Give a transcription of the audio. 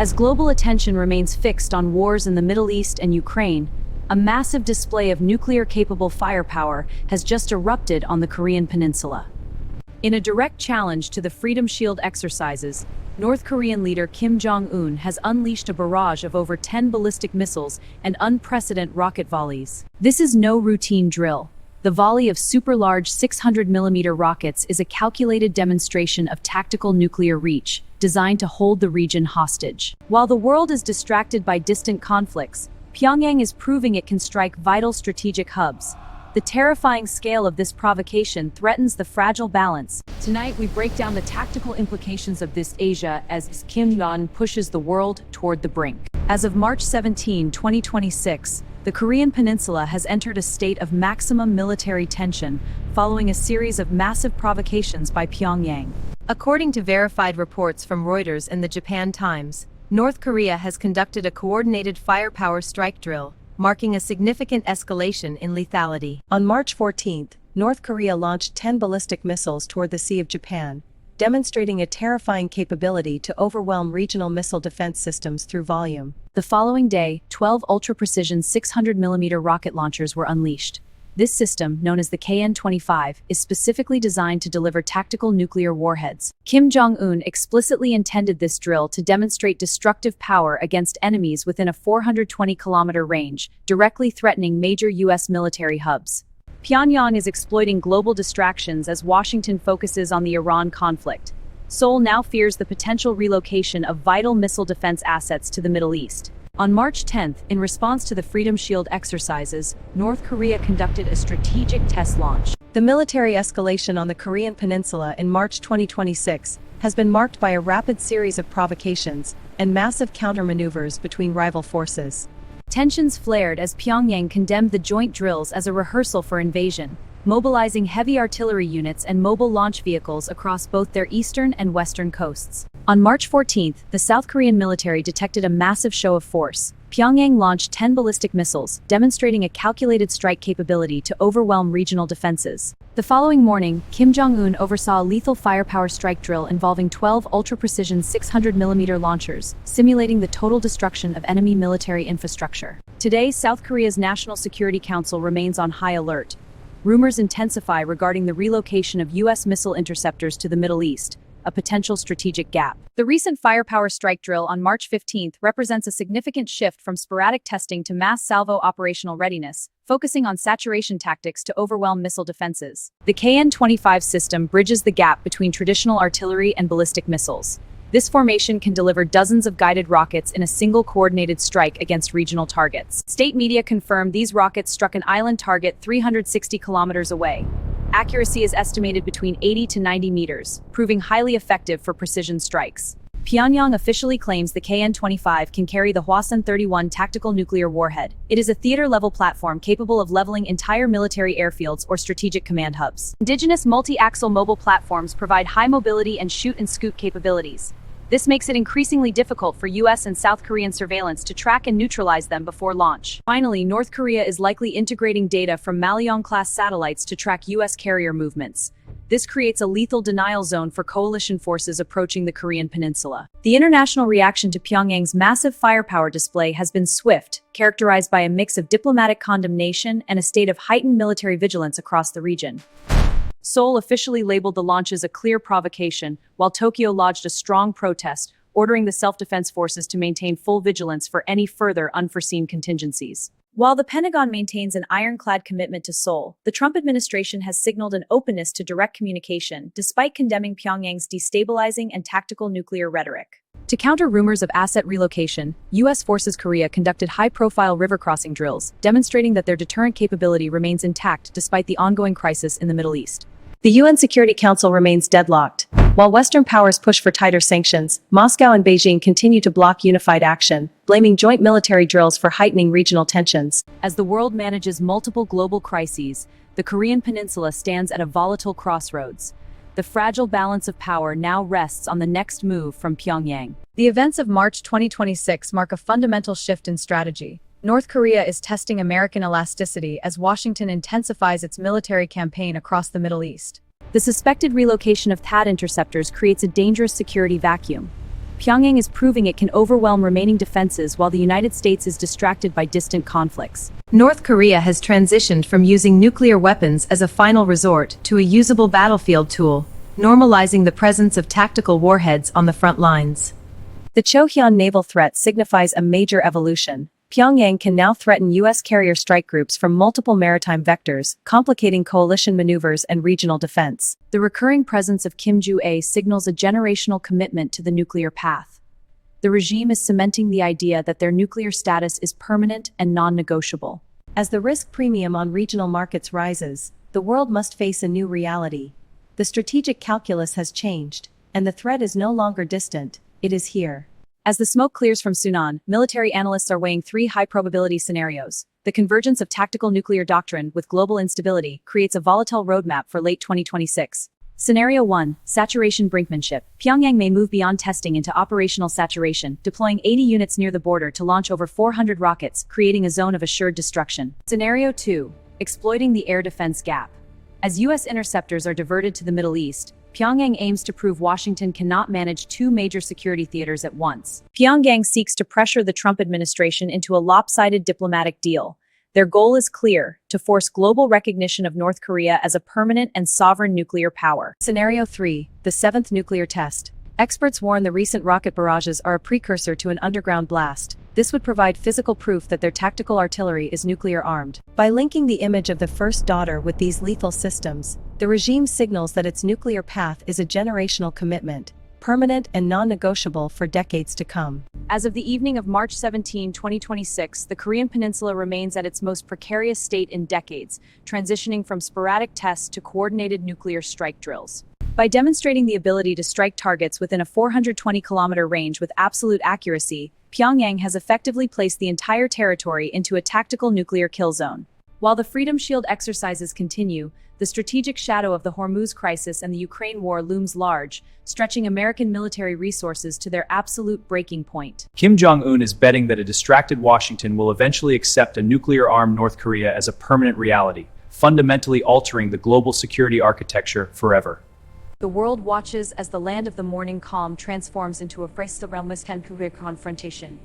As global attention remains fixed on wars in the Middle East and Ukraine, a massive display of nuclear-capable firepower has just erupted on the Korean peninsula. In a direct challenge to the Freedom Shield exercises, North Korean leader Kim Jong Un has unleashed a barrage of over 10 ballistic missiles and unprecedented rocket volleys. This is no routine drill. The volley of super-large 600mm rockets is a calculated demonstration of tactical nuclear reach, designed to hold the region hostage. While the world is distracted by distant conflicts, Pyongyang is proving it can strike vital strategic hubs. The terrifying scale of this provocation threatens the fragile balance. Tonight, we break down the tactical implications of this Asia as Kim Jong Un pushes the world toward the brink. As of March 17, 2026, the Korean peninsula has entered a state of maximum military tension following a series of massive provocations by Pyongyang. According to verified reports from Reuters and the Japan Times, North Korea has conducted a coordinated firepower strike drill, marking a significant escalation in lethality. On March 14, North Korea launched 10 ballistic missiles toward the Sea of Japan, demonstrating a terrifying capability to overwhelm regional missile defense systems through volume. The following day, 12 ultra-precision 600mm rocket launchers were unleashed. This system, known as the KN-25, is specifically designed to deliver tactical nuclear warheads. Kim Jong Un explicitly intended this drill to demonstrate destructive power against enemies within a 420-kilometer range, directly threatening major U.S. military hubs. Pyongyang is exploiting global distractions as Washington focuses on the Iran conflict. Seoul now fears the potential relocation of vital missile defense assets to the Middle East. On March 10, in response to the Freedom Shield exercises, North Korea conducted a strategic test launch. The military escalation on the Korean peninsula in March 2026 has been marked by a rapid series of provocations and massive countermaneuvers between rival forces. Tensions flared as Pyongyang condemned the joint drills as a rehearsal for invasion, mobilizing heavy artillery units and mobile launch vehicles across both their eastern and western coasts. On March 14, the South Korean military detected a massive show of force. Pyongyang launched 10 ballistic missiles, demonstrating a calculated strike capability to overwhelm regional defenses. The following morning, Kim Jong Un oversaw a lethal firepower strike drill involving 12 ultra-precision 600mm launchers, simulating the total destruction of enemy military infrastructure. Today, South Korea's National Security Council remains on high alert. Rumors intensify regarding the relocation of U.S. missile interceptors to the Middle East, a potential strategic gap. The recent firepower strike drill on March 15 represents a significant shift from sporadic testing to mass salvo operational readiness, focusing on saturation tactics to overwhelm missile defenses. The KN-25 system bridges the gap between traditional artillery and ballistic missiles. This formation can deliver dozens of guided rockets in a single coordinated strike against regional targets. State media confirmed these rockets struck an island target 360 kilometers away. Accuracy is estimated between 80 to 90 meters, proving highly effective for precision strikes. Pyongyang officially claims the KN-25 can carry the Hwasong-31 tactical nuclear warhead. It is a theater-level platform capable of leveling entire military airfields or strategic command hubs. Indigenous multi-axle mobile platforms provide high mobility and shoot-and-scoot capabilities. This makes it increasingly difficult for U.S. and South Korean surveillance to track and neutralize them before launch. Finally, North Korea is likely integrating data from Malyong-class satellites to track U.S. carrier movements. This creates a lethal denial zone for coalition forces approaching the Korean peninsula. The international reaction to Pyongyang's massive firepower display has been swift, characterized by a mix of diplomatic condemnation and a state of heightened military vigilance across the region. Seoul officially labeled the launches a clear provocation, while Tokyo lodged a strong protest, ordering the self-defense forces to maintain full vigilance for any further unforeseen contingencies. While the Pentagon maintains an ironclad commitment to Seoul, the Trump administration has signaled an openness to direct communication, despite condemning Pyongyang's destabilizing and tactical nuclear rhetoric. To counter rumors of asset relocation, U.S. Forces Korea conducted high-profile river crossing drills, demonstrating that their deterrent capability remains intact despite the ongoing crisis in the Middle East. The UN Security Council remains deadlocked. While Western powers push for tighter sanctions, Moscow and Beijing continue to block unified action, blaming joint military drills for heightening regional tensions. As the world manages multiple global crises, the Korean peninsula stands at a volatile crossroads. The fragile balance of power now rests on the next move from Pyongyang. The events of March 2026 mark a fundamental shift in strategy. North Korea is testing American elasticity as Washington intensifies its military campaign across the Middle East. The suspected relocation of THAAD interceptors creates a dangerous security vacuum. Pyongyang is proving it can overwhelm remaining defenses while the United States is distracted by distant conflicts. North Korea has transitioned from using nuclear weapons as a final resort to a usable battlefield tool, normalizing the presence of tactical warheads on the front lines. The Chohyun naval threat signifies a major evolution. Pyongyang can now threaten U.S. carrier strike groups from multiple maritime vectors, complicating coalition maneuvers and regional defense. The recurring presence of Kim Jong Un signals a generational commitment to the nuclear path. The regime is cementing the idea that their nuclear status is permanent and non-negotiable. As the risk premium on regional markets rises, the world must face a new reality. The strategic calculus has changed, and the threat is no longer distant, it is here. As the smoke clears from Sunan, military analysts are weighing three high-probability scenarios. The convergence of tactical nuclear doctrine with global instability creates a volatile roadmap for late 2026. Scenario 1, Saturation Brinkmanship. Pyongyang may move beyond testing into operational saturation, deploying 80 units near the border to launch over 400 rockets, creating a zone of assured destruction. Scenario 2, Exploiting the air defense gap. As U.S. interceptors are diverted to the Middle East, Pyongyang aims to prove Washington cannot manage two major security theaters at once. Pyongyang seeks to pressure the Trump administration into a lopsided diplomatic deal. Their goal is clear: to force global recognition of North Korea as a permanent and sovereign nuclear power. Scenario 3, the seventh nuclear test. Experts warn the recent rocket barrages are a precursor to an underground blast. This would provide physical proof that their tactical artillery is nuclear-armed. By linking the image of the first daughter with these lethal systems, the regime signals that its nuclear path is a generational commitment, permanent and non-negotiable for decades to come. As of the evening of March 17, 2026, the Korean Peninsula remains at its most precarious state in decades, transitioning from sporadic tests to coordinated nuclear strike drills. By demonstrating the ability to strike targets within a 420-kilometer range with absolute accuracy, Pyongyang has effectively placed the entire territory into a tactical nuclear kill zone. While the Freedom Shield exercises continue, the strategic shadow of the Hormuz crisis and the Ukraine war looms large, stretching American military resources to their absolute breaking point. Kim Jong Un is betting that a distracted Washington will eventually accept a nuclear-armed North Korea as a permanent reality, fundamentally altering the global security architecture forever. The world watches as the land of the morning calm transforms into a confrontation.